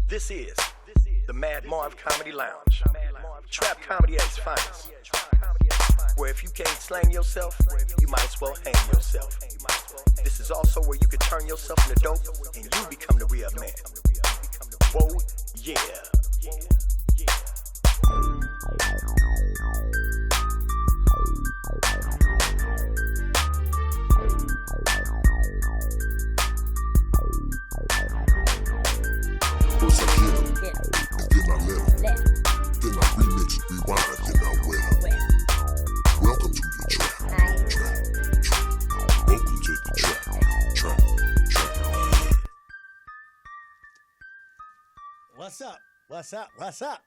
This is the Madd Marv Comedy Lounge. Trap comedy at its finest. Where if you can't slang yourself, you might as well hang yourself. This is also where you can turn yourself into dope and you become the real man. Whoa, yeah. First I hit 'em, and then I let 'em. Then I remix, rewind, then I wet 'em. Welcome to the trap. Welcome to the trap. What's up?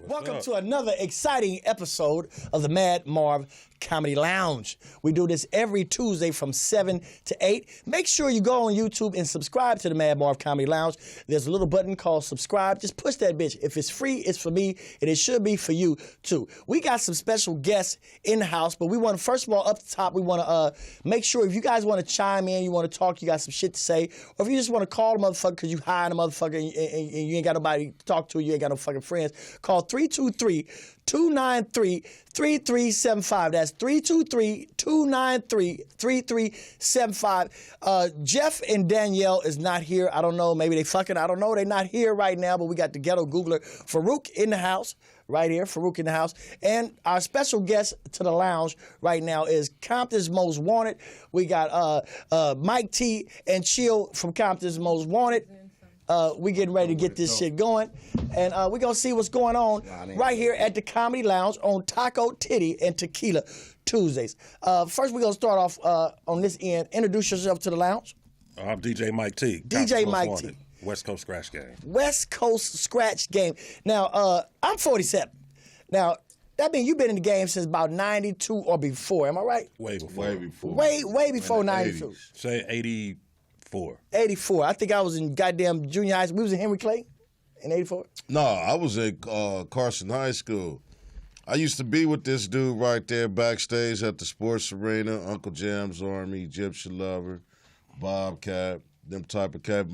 Welcome to another exciting episode of the Madd Marv Comedy Lounge. We do this every Tuesday from 7 to 8. Make sure you go on YouTube and subscribe to the Madd Marv Comedy Lounge. There's a little button called subscribe. Just push that bitch. If it's free, it's for me, and it should be for you too. We got some special guests in the house, but we want to, first of all, up the top, we want to make sure if you guys want to chime in, you want to talk, you got some shit to say, or if you just want to call a motherfucker because you hired a motherfucker and you ain't got nobody to talk to, you ain't got no fucking friends, call 323-293-3375. That's 323-293-3375. Jeff and Danielle is not here. I don't know. Maybe they fucking, I don't know. They're not here right now, but we got the ghetto Googler, Farouk, in the house. Right here, Farouk in the house. And our special guest to the lounge right now is Compton's Most Wanted. We got Mike T and Chill from Compton's Most Wanted. We getting ready to get this shit going. And we're going to see what's going on right here at the Comedy Lounge on Taco, Titty, and Tequila Tuesdays. First, we're going to start off on this end. Introduce yourself to the lounge. I'm DJ Mike T. DJ Mike T. West Coast Scratch Game. West Coast Scratch Game. Now, I'm 47. Now, that means you've been in the game since about 92 or before. Am I right? Way before. Way before 92. Say 84. 84. I think I was in goddamn junior high school. We was in Henry Clay in 84. No, I was at Carson High School. I used to be with this dude right there backstage at the sports arena, Uncle Jam's Army, Egyptian Lover, Bobcat, them type of cat.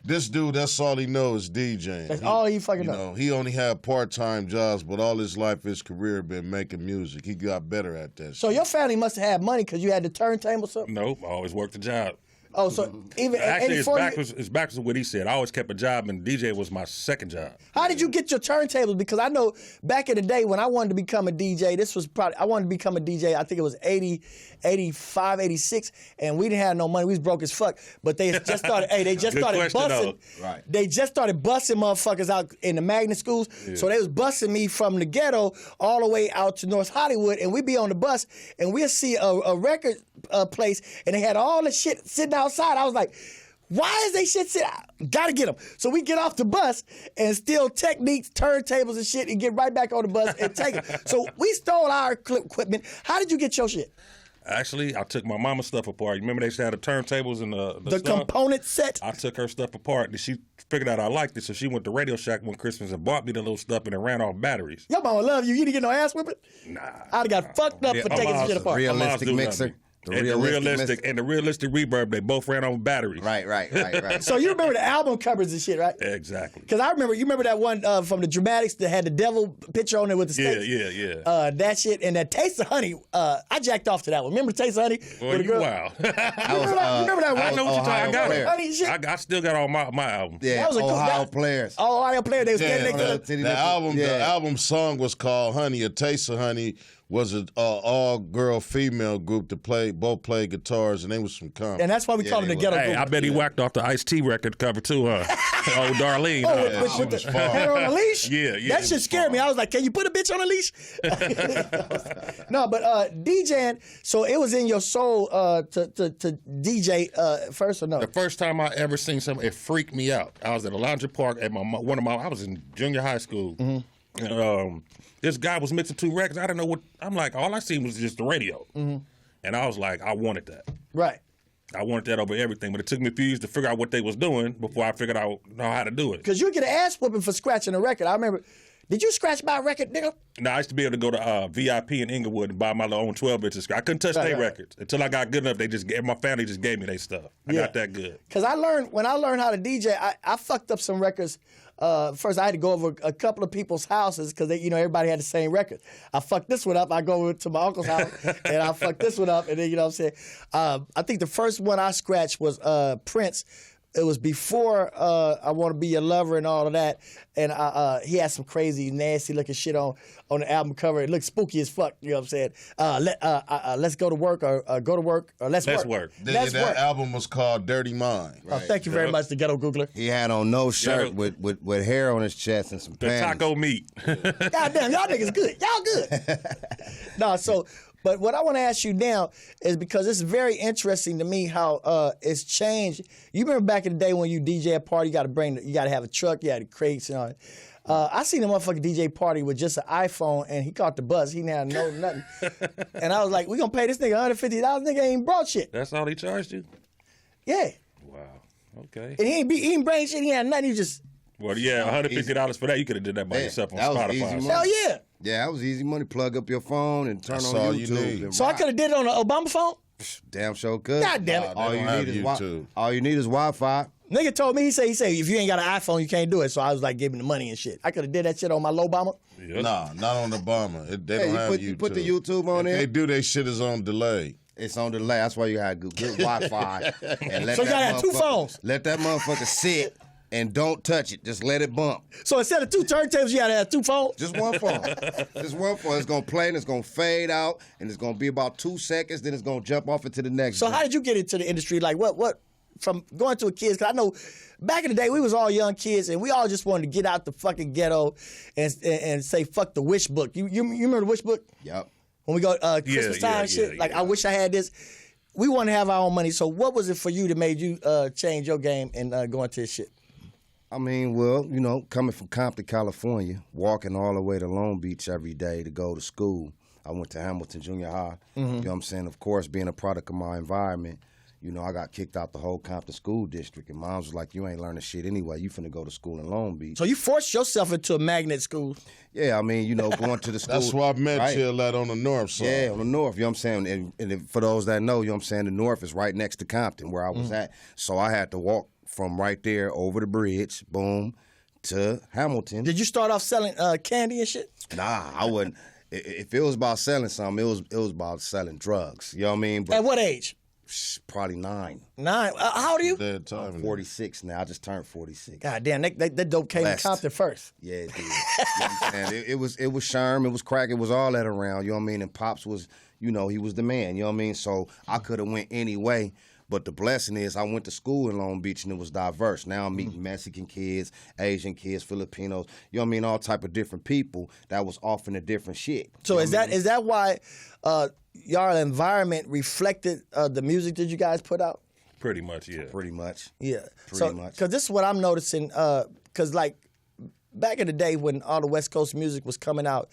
This dude, that's all he knows is DJing. That's all he fucking knows. He only had part-time jobs, but all his life, his career been making music. He got better at that. So your family must have had money because you had the turntable or something? Nope, I always worked a job. Oh, so even actually, it's backwards to what he said. I always kept a job, and DJ was my second job. How did you get your turntables? Because I know back in the day when I wanted to become a DJ, I wanted to become a DJ, I think it was 80, 85, 86, and we didn't have no money. We was broke as fuck. But they just started, they just started busting. Right. They just started busting motherfuckers out in the magnet schools. Yeah. So they was busting me from the ghetto all the way out to North Hollywood, and we'd be on the bus, and we'd see a record place, and they had all the shit sitting outside. I was like, why is they shit sitting out? Gotta get them. So we get off the bus and steal techniques, turntables and shit, and get right back on the bus and take it. So we stole our equipment. How did you get your shit? Actually, I took my mama's stuff apart. You remember they used to have the turntables and the stuff? Component set? I took her stuff apart, and she figured out I liked it, so she went to Radio Shack one Christmas and bought me the little stuff, and it ran off batteries. Your mama love you. You didn't get no ass whipping? Nah. I'd have got fucked up for taking the shit apart. Realistic mixer. The realistic reverb, they both ran on batteries. Right. So you remember the album covers and shit, right? Exactly. Because you remember that one from the Dramatics that had the devil picture on it with the snakes? Yeah. That shit and that Taste of Honey. I jacked off to that one. Remember Taste of Honey? Well, you wow. Remember that one? I know what you're talking about. I got it. Honey shit. I still got all my albums. Yeah, that was Ohio Players. Ohio Players. They was standing next to the album song was called Honey. A Taste of Honey was an all-girl female group that both played guitars, and they was from Compton. And that's why we call them the ghetto group. I bet he whacked off the Ice-T record cover too, huh? Oh, Darlene. With the head on a leash? Yeah. That shit scared me. I was like, can you put a bitch on a leash? No, but DJing, so it was in your soul to DJ first or no? The first time I ever seen something, it freaked me out. I was at Alondra Park at I was in junior high school. Mm-hmm. And, this guy was mixing two records. I didn't know what. I'm like, all I seen was just the radio. Mm-hmm. And I was like, I wanted that. Right. I wanted that over everything. But it took me a few years to figure out what they was doing before I figured out how to do it. Because you get an ass whooping for scratching a record. I remember, did you scratch my record, nigga? No, I used to be able to go to VIP in Inglewood and buy my own 12-inch. I couldn't touch their records until I got good enough. My family just gave me their stuff. I got that good. Because when I learned how to DJ, I fucked up some records first I had to go over a couple of people's houses because everybody had the same record. I fucked this one up. I go over to my uncle's house and I fucked this one up, and then you know what I'm saying. I think the first one I scratched was Prince. It was before I Want to Be Your Lover and all of that, and he had some crazy, nasty looking shit on the album cover. It looked spooky as fuck. You know what I'm saying? Let's go to work or go to work or let's work. That album was called Dirty Mind. Right. Thank you very much, the Ghetto Googler. He had on no shirt with hair on his chest and some The panties. taco meat. Goddamn, y'all niggas good. Y'all good. No, so. But what I want to ask you now is because it's very interesting to me how it's changed. You remember back in the day when you DJ a party, you got to have a truck, you had the crates and all that. I seen a motherfucking DJ party with just an iPhone and he caught the bus. He didn't have nothing. And I was like, we gonna pay this nigga $150. Nigga ain't brought shit. That's all he charged you? Yeah. Wow. Okay. And he ain't bring shit. He had nothing. He just. Well, yeah, $150 for that. You could have did that by yourself on that was Spotify. easy or something. money. Hell yeah. Yeah, that was easy money. Plug up your phone and turn That's on all you YouTube. need. And So I rock. could have did it on an Obama phone. Damn sure could. God damn it. All They you don't need have is YouTube. all you need is Wi-Fi. Nigga told me, he said, if you ain't got an iPhone, you can't do it. So I was like, give him the money and shit. I could have did that shit on my low bomber. Yep. Nah, not on the bomber. They Hey, don't have YouTube. you put the YouTube on If there. they do, they shit is on delay. It's on delay. That's why you had good Wi-Fi. And let So you gotta have two phones. Let that motherfucker sit and don't touch it. Just let it bump. So instead of two turntables, you gotta have two phones. Just one phone. Just one phone. It's gonna play and it's gonna fade out and it's gonna be about 2 seconds. Then it's gonna jump off into the next. So joint. how did you get into the industry? Like what from going to a kids? Because I know back in the day we was all young kids and we all just wanted to get out the fucking ghetto and say fuck the wish book. You remember the wish book? Yep. When we go Christmas time and shit. Like I wish I had this. We want to have our own money. So what was it for you that made you change your game and go into this shit? I mean, well, coming from Compton, California, walking all the way to Long Beach every day to go to school. I went to Hamilton Junior High. You know what I'm saying? Of course, being a product of my environment, I got kicked out the whole Compton school district. And Mom was like, you ain't learning shit anyway. You finna go to school in Long Beach. So you forced yourself into a magnet school. Yeah, I mean, going to the school. That's why I met right? Chill at on the north side. Yeah, on the north, you know what I'm saying? And for those that know, you know what I'm saying, the north is right next to Compton, where I was at. So I had to walk from right there over the bridge, boom, to Hamilton. Did you start off selling candy and shit? Nah, I wouldn't. If it was about selling something, it was about selling drugs. You know what I mean? But At what age? probably 9. 9. How old are you? That time. I'm 46 now. I just turned 46. God damn, that dope came Blessed. to Compton first. Yeah, it did. You know what I'm saying? It was Sherm, it was crack, it was all that around. You know what I mean? And Pops was, he was the man. You know what I mean? So I could have went any way. But the blessing is I went to school in Long Beach and it was diverse. Now I'm meeting Mexican kids, Asian kids, Filipinos, you know what I mean, all type of different people that was offering a different shit. So You know is what I mean? that why y'all environment reflected the music that you guys put out? Pretty much, yeah. Pretty much. Yeah. Pretty much. Because this is what I'm noticing, because like back in the day when all the West Coast music was coming out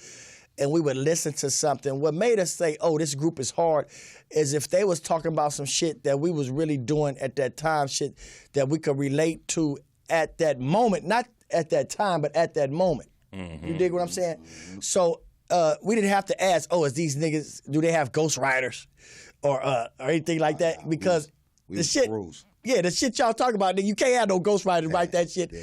and we would listen to something, what made us say, oh, this group is hard, is if they was talking about some shit that we was really doing at that time, shit that we could relate to at that moment, not at that time, but at that moment. Mm-hmm. You dig what I'm saying? Mm-hmm. So we didn't have to ask, oh, is these niggas, do they have ghost riders or anything like that? Because we the shit, crews. yeah, the shit y'all talk about, you can't have no ghost riders write that shit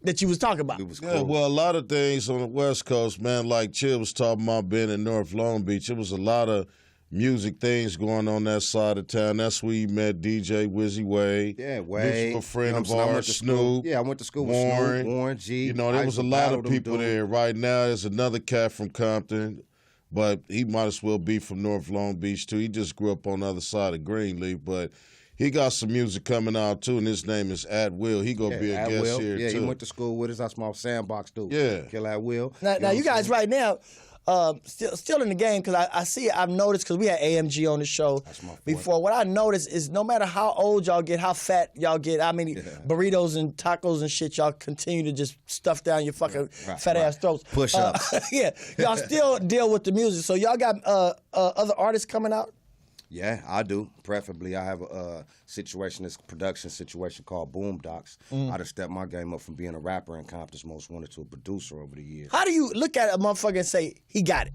that you was talking about. It was Yeah, cool. well, a lot of things on the West Coast, man, like Chill was talking about being in North Long Beach. It was a lot of music things going on that side of town. That's where you met DJ Wizzy Wade. Yeah, Wade. A friend of I went ours, to school. Snoop. Yeah, I went to school with Warren. Snoop, Warren G. There I was used a to lot battle of them people dudes. there. Right now, there's another cat from Compton, but he might as well be from North Long Beach, too. He just grew up on the other side of Greenleaf, but he got some music coming out, too, and his name is At Will. He going to be a At guest Will. here, Yeah, too. he went to school with us. That's my sandbox dude. Yeah. Kill At Will. Now you guys right now, still in the game, because I see I've noticed, because we had AMG on the show before. What I noticed is no matter how old y'all get, how fat y'all get, how many burritos and tacos and shit y'all continue to just stuff down your fucking fat ass throats. Push-ups. Yeah, y'all still deal with the music. So y'all got other artists coming out? Yeah, I do. Preferably, I have a this production situation called Boom Docs. I just stepped my game up from being a rapper in Compton's Most Wanted to a producer over the years. How do you look at a motherfucker and say, he got it?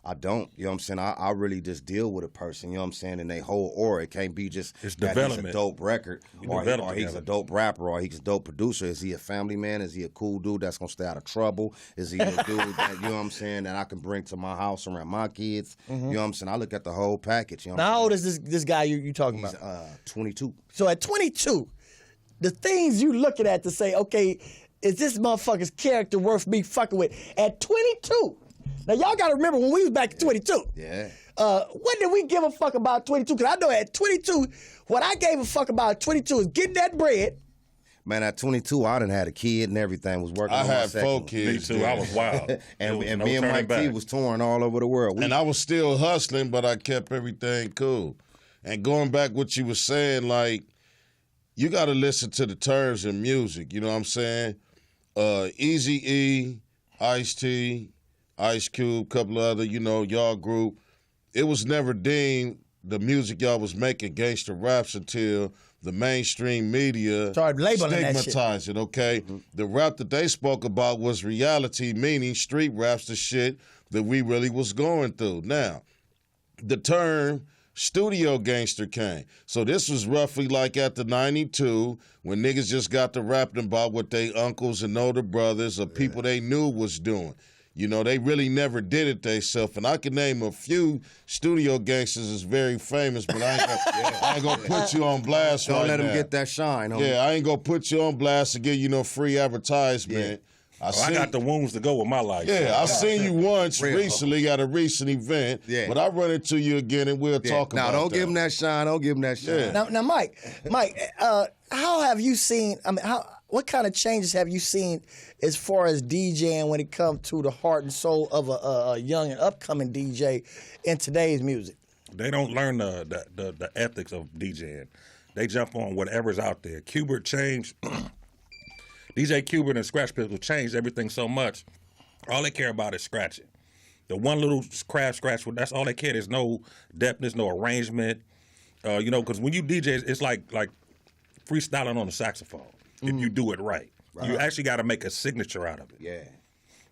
I don't. You know what I'm saying? I really just deal with a person, you know what I'm saying, and they whole aura. It can't be just It's that he's a development. dope record, or he's a dope rapper, or he's a dope producer. Is he a family man? Is he a cool dude that's going to stay out of trouble? Is he a dude that, you know what I'm saying, that I can bring to my house around my kids? You know what I'm saying? I look at the whole package. You know what Now, I'm how saying? old is this guy you talking He's about? 22. So at 22, the things you looking at to say, okay, is this motherfucker's character worth me fucking with? At 22. Now, y'all got to remember when we was back at 22. Yeah. What did we give a fuck about 22? Because I know at 22, what I gave a fuck about at 22 is getting that bread. Man, at 22, I done had a kid and everything. Was working I on my had second 4 one. kids. Me too. I was wild. and There was no me and turning Mike T back. was touring all over the world. And I was still hustling, but I kept everything cool. And going back what you were saying, like, you got to listen to the terms in music. You know what I'm saying? Eazy-E, Ice-T, Ice Cube, couple of other, you know, y'all group. It was never deemed the music y'all was making gangster raps until the mainstream media Started labeling that shit. stigmatized it, okay? The rap that they spoke about was reality, meaning street raps, the shit that we really was going through. Now, the term studio gangster came. So this was roughly like at the 92 when niggas just got to rapping about what they uncles and older brothers or people they knew was doing. You know, they really never did it themselves. And I can name a few studio gangsters that's very famous, but I ain't gonna put you on blast Don't right let him now. get that shine, homie. Yeah, I ain't gonna put you on blast to give you no free advertisement. I got the wounds to go with my life. Yeah, I seen you once Real. recently at a recent event, but I run into you again and we'll talk about Now, don't that. give him that shine. Don't give him that shine. Yeah. Now, Mike, how have you seen, what kind of changes have you seen as far as DJing when it comes to the heart and soul of a young and upcoming DJ in today's music? They don't learn the ethics of DJing. They jump on whatever's out there. Qbert changed. DJ Qbert and Scratch Pistols changed everything so much. All they care about is scratching. The one little scratch, that's all they care. There's no depthness, no arrangement. You know, because when you DJ, it's like freestyling on the saxophone. If you do it right. You actually got to make a signature out of it. Yeah.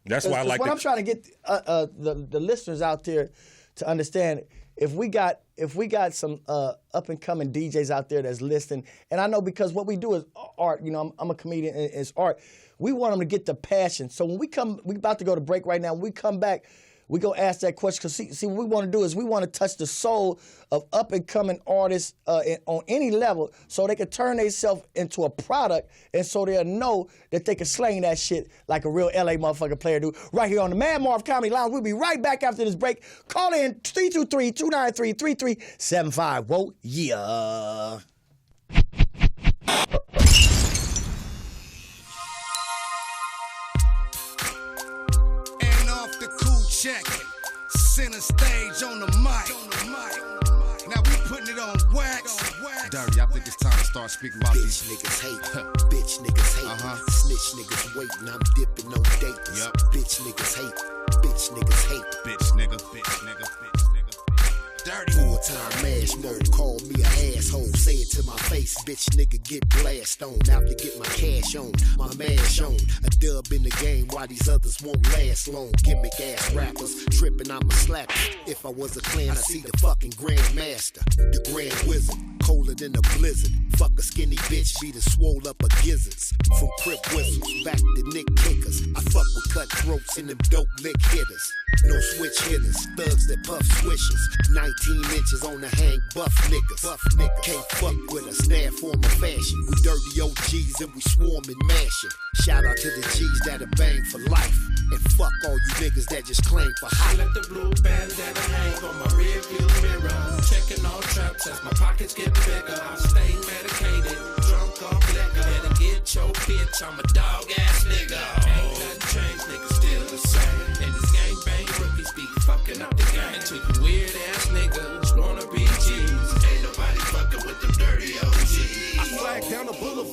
That's why I like what I'm trying to get the listeners out there to understand. If we got some up and coming DJs out there that's listening, and I know because what we do is art. You know, I'm a comedian, and it's art. We want them to get the passion. So when we about to go to break right now. When we come back, we go ask that question because see what we want to do is we want to touch the soul of up and coming artists on any level, so they can turn themselves into a product, and so they'll know that they can slang that shit like a real LA motherfucking player do. Right here on the Madd Marv Comedy Lounge. We'll be right back after this break. Call in 323-293-3375. Whoa, yeah. And off the cool check, center stage on the mic. Now we putting it on wax. Dirty, I think it's time to start speaking about Bitch niggas hate, bitch niggas hate, snitch niggas waiting, I'm dipping on dates. Yup. Bitch niggas hate, bitch niggas hate. bitch nigga, bitch nigga, bitch nigga. Dirty. Full-time mash mode, call me a asshole. Say it to my face, bitch nigga get blast on. Out to get my cash on, my mash on. A dub in the game while these others won't last long. Gimmick ass rappers, tripping I'm a slapper. If I was a clan, I see the fucking Grand Master, the Grand Wizard. Colder than a blizzard. Fuck a skinny bitch, be the swole up of gizzards. From Crip Whistles, back to Nick Kickers. I fuck with cutthroats and them dope lick hitters. No switch hitters, thugs that puff swishes. 19 inches on the hang, buff niggas. Can't fuck with us, snare form of fashion. We dirty OGs and we swarming mashing. Shout out to the G's that'll bang for life. And fuck all you niggas that just claim for I hype. let the blue band that I hang on my rear view mirror. Checking all traps as my pockets get bigger. I stay medicated, drunk off liquor. Better get your bitch, I'm a dog ass nigga. Ain't nothing changed, niggas still the same. And these gang bang rookies be fucking up the game. To you weird ass niggas wanna be G's. Ain't nobody fucking with them dirty OGs. I flag down the boulevard.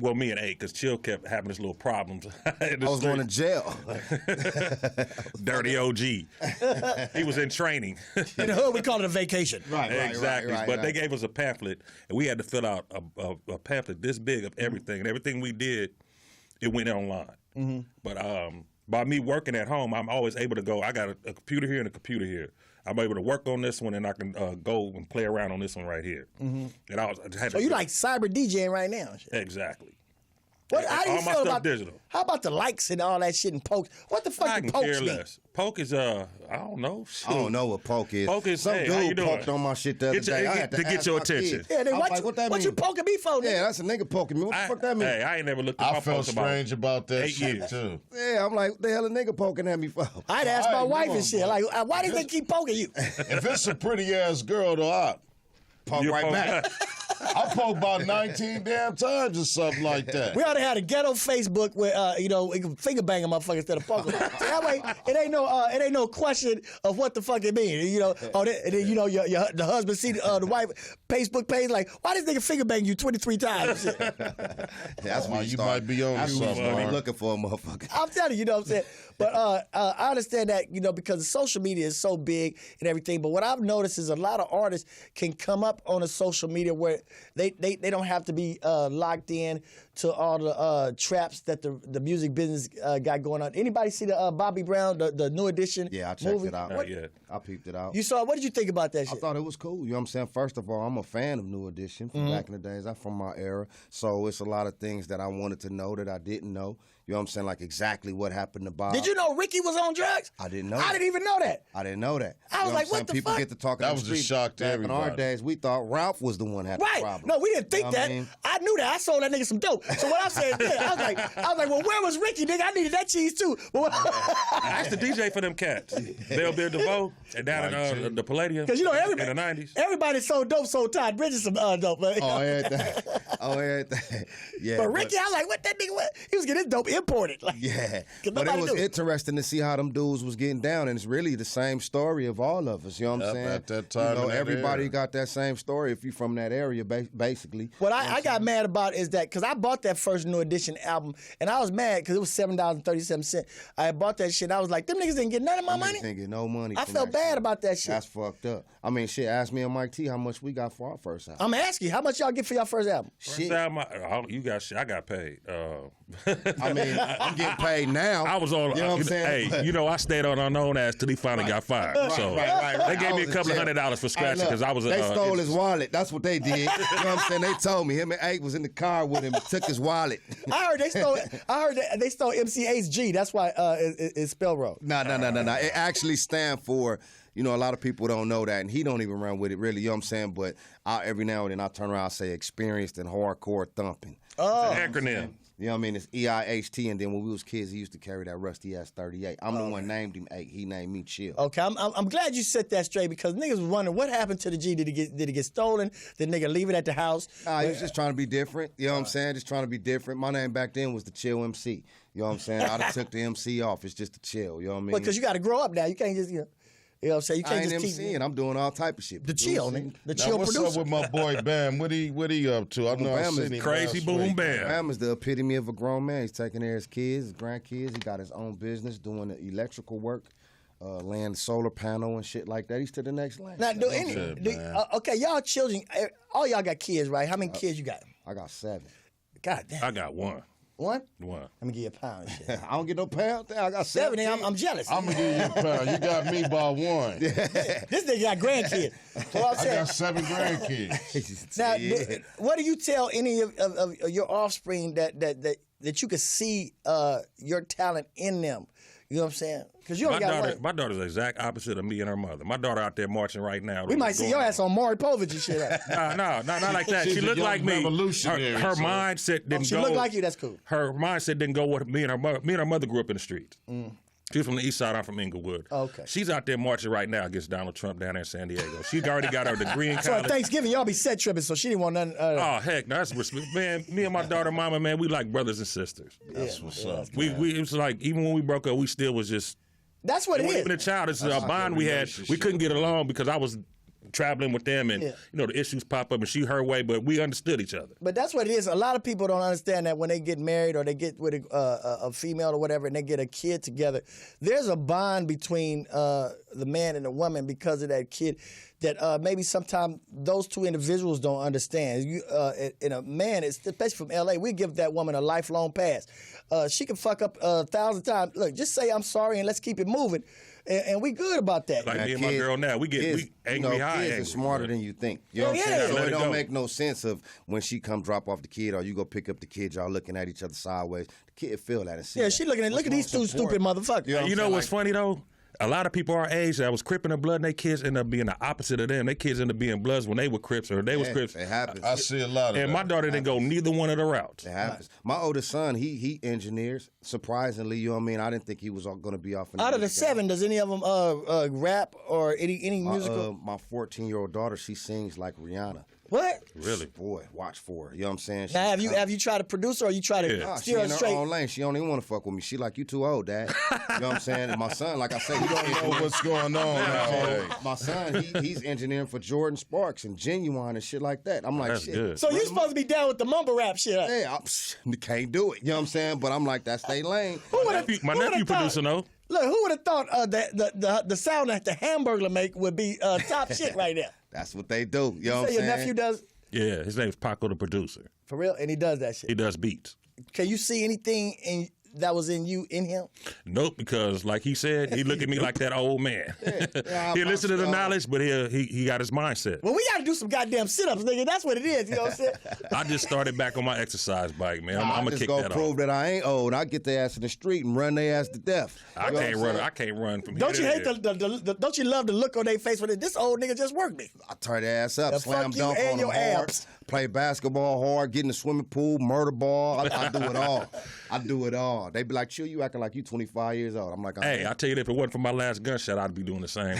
Well, me and Eight, because Chill kept having his little problems. I was going to jail. Dirty OG. He was in training. In the hood, we call it a vacation. Right, Exactly. But they gave us a pamphlet, and we had to fill out a pamphlet this big of everything. And everything we did, it went online. Mm-hmm. But by me working at home, I'm always able to go, I got a computer here and a computer here. I'm able to work on this one, and I can go and play around on this one right here. Mm-hmm. And I had so you like cyber DJing right now? Exactly. How do you all my feel stuff about digital? How about the likes and all that shit and pokes? What the fuck I do can pokes care mean? less. Poke is I don't know. Shoot. I don't know what poke is. Poke is some hey, how you dude doing? poked on my shit the other day. I had to get ask your my attention. kid. Yeah, then what you mean? poking me for? Nigga? Yeah, that's a nigga poking me. What the fuck that mean? Hey, I ain't never looked at my I felt post about strange about that 8 shit years. too. Yeah, I'm like, what the hell a nigga poking at me for? I'd ask my wife come and shit. on, Like, why do they keep poking you? If it's a pretty ass girl, though, I Poke right back. I poke about 19 damn times or something like that. We ought to have a ghetto Facebook where we can finger bang a motherfucker instead of poking. So that way, it ain't no question of what the fuck it mean. You know, the husband see the wife Facebook page like, why this nigga finger bang you 23 times? That's why you might be on That's what something. you looking for, motherfucker. I'm telling you, you know what I'm saying? But I understand that, because social media is so big and everything. But what I've noticed is a lot of artists can come up on a social media where they don't have to be locked in to all the traps that the music business got going on. Anybody see the Bobby Brown, the new edition? Yeah, I checked movie? it out. Not yet. I peeped it out. You saw it? What did you think about that shit? I thought it was cool. You know what I'm saying? First of all, I'm a fan of New Edition from back in the days. I'm from my era. So it's a lot of things that I wanted to know that I didn't know. You know what I'm saying? Like exactly what happened to Bob. Did you know Ricky was on drugs? I didn't know I didn't even know that. I didn't know that. I was You know like, what I'm the saying? People fuck? get to talking That on the was a street. shock to Back everybody. in our days, we thought Ralph was the one that had the Right. problem. No, we didn't think You know what that. I mean? I knew that. I sold that nigga some dope. So what I'm saying, I was like, well, where was Ricky, nigga? I needed that cheese too. I used to DJ for them cats. Bell Bill DeVoe and down in the Palladium. Because everybody in the 90s. Everybody sold dope, sold Todd Bridges some dope. Man. Oh, everything. Yeah. But Ricky, I was like, what that nigga? What? He was getting his dope imported. Like, Yeah, but it nobody was knew. interesting to see how them dudes was getting down, and it's really the same story of all of us. You know what I'm saying? At that time, in that everybody era. got that same story if you from that area, basically. What I got mad about is that because I bought that first New Edition album and I was mad because it was $7.37. I bought that shit. I was like, them niggas didn't get none of my money. Didn't get no money. I from felt that bad shit. about that shit. That's fucked up. I mean, shit. Ask me and Mike T how much we got for our first album. I'm asking you, how much y'all get for your first album? First time you got shit. I got paid. I mean, I'm getting paid now. I was on. You know what I'm saying? Hey, I stayed on unknown ass till he finally got fired. So they gave me a couple $100 for scratching because I was. They stole his wallet. That's what they did. You know what I'm saying? They told me him and Ake was in the car with him. Took his wallet. I heard they stole MCA's G. That's why it's spelled wrong. No. It actually stands for. A lot of people don't know that, and he don't even run with it, really. You know what I'm saying? But every now and then I turn around and say experienced and hardcore thumping. Oh. It's an acronym. You know what I mean? It's EIHT, and then when we was kids, he used to carry that rusty ass 38. I'm the one named him 8. He named me Chill. Okay, I'm glad you set that straight because niggas was wondering what happened to the G. Did it get stolen? Did nigga leave it at the house? Nah, he was just trying to be different. You know what I'm saying? Just trying to be different. My name back then was the Chill MC. You know what I'm saying? I done took the MC off. It's just the Chill. You know what I mean? Because you got to grow up now. You can't just you know what I'm saying? You I can't ain't just keep MCing. I'm doing all type of shit. the chill, nigga. The Now, chill what's producer. up with my boy Bam? What he up to? I know I Bam seen is him Crazy last Boom week. Bam. Bam is the epitome of a grown man. He's taking care of his kids, his grandkids. He got his own business doing the electrical work, laying the solar panel and shit like that. He's to the next line. Now, man. okay, y'all children, all y'all got kids, right? How many kids you got? I got 7. God damn. I got one. One? One. Let me give you a pound. Shit. I don't get no pound. I got 7. 7, I'm jealous. I'm gonna give you a pound. You got me by 1. This nigga got grandkids. So I'm I saying, got 7 grandkids. now, what do you tell any of your offspring that you could see your talent in them? You know what I'm saying? Because you only got one. My daughter's the exact opposite of me and her mother. My daughter out there marching right now. We might see your ass on Maury Povich and shit. No, not like that. She's She a looked young like me. revolutionary, Her so- mindset didn't She go. look like you. That's cool. Her mindset didn't go with me and her mother. Me and her mother grew up in the streets. She's from the east side. I'm from Inglewood. Okay. She's out there marching right now against Donald Trump down there in San Diego. She's already got her degree in So college. at Thanksgiving, y'all be set tripping, so she didn't want nothing. Oh heck, that's man. Me and my daughter, mama, man, we like brothers and sisters. That's what's up. We it was like even when we broke up, we still was just. That's what it Even is. a child, it's a like bond a we had. relationship. We couldn't get along because I was traveling with them, and the issues pop up, and she her way, but we understood each other. But that's what it is. A lot of people don't understand that when they get married or they get with a female or whatever, and they get a kid together, there's a bond between the man and the woman because of that kid that maybe sometimes those two individuals don't understand. And a man, especially from L.A., we give that woman a lifelong pass. She can fuck up 1,000 times. Look, just say I'm sorry and let's keep it moving. And we good about that. Like me and my girl now, we angry high. Kids are smarter than you think. You know what I'm saying? So it don't make no sense of when she come drop off the kid or you go pick up the kid, y'all looking at each other sideways. The kid feel that and see that. She looking at, look at these two stupid motherfuckers. You know what's funny though? A lot of people our age that was Cripping and blood, and their kids end up being the opposite of them. Their kids end up being Bloods when they were Crips or they was Crips. It happens. I see a lot of and that. my daughter didn't go neither one of the routes. It happens. My oldest son, he engineers. Surprisingly, you know what I mean? I didn't think he was going to be off. Out of the 7, does any of them rap or any musical? My 14-year-old daughter, she sings like Rihanna. What? Really? Boy, watch for her. You know what I'm saying? Now, have you tried to produce her or you try to steer her she in straight? her own lane. She don't even want to fuck with me. She like, you too old, Dad. You know what I'm saying? And my son, like I said, you don't know what's going on nowadays. My son, he's engineering for Jordan Sparks and Genuine and shit like that. I'm like, that's shit. Good. So you supposed to be down with the mumble rap shit? Yeah, I can't do it. You know what I'm saying? But I'm like, that's their lane. My nephew producing though. Look, who would have thought the sound that the Hamburglar make would be top shit right now? That's what they do. You know what I'm saying? Your nephew does? Yeah, his name's Paco the producer. For real? And he does that shit? He does beats. Can you see anything that was in you in him? Nope, because like he said, he look at me like that old man. He listen to the knowledge, but he got his mindset. Well, we got to do some goddamn sit-ups, nigga. That's what it is, you know what I'm saying? I just started back on my exercise bike, man. I'm gonna kick that off. I just go prove that I ain't old. I get their ass in the street and run their ass to death. I can't run from here. Don't you hate don't you love the look on their face when this old nigga just worked me? I turn their ass up, slam fuck you dunk and on your them hard, abs. play basketball hard, get in the swimming pool, murder ball. I do it all. I do it all. They be like, chill, you acting like you 25 years old. I'm like, hey, I tell you, if it wasn't for my last gunshot, I'd be doing the same.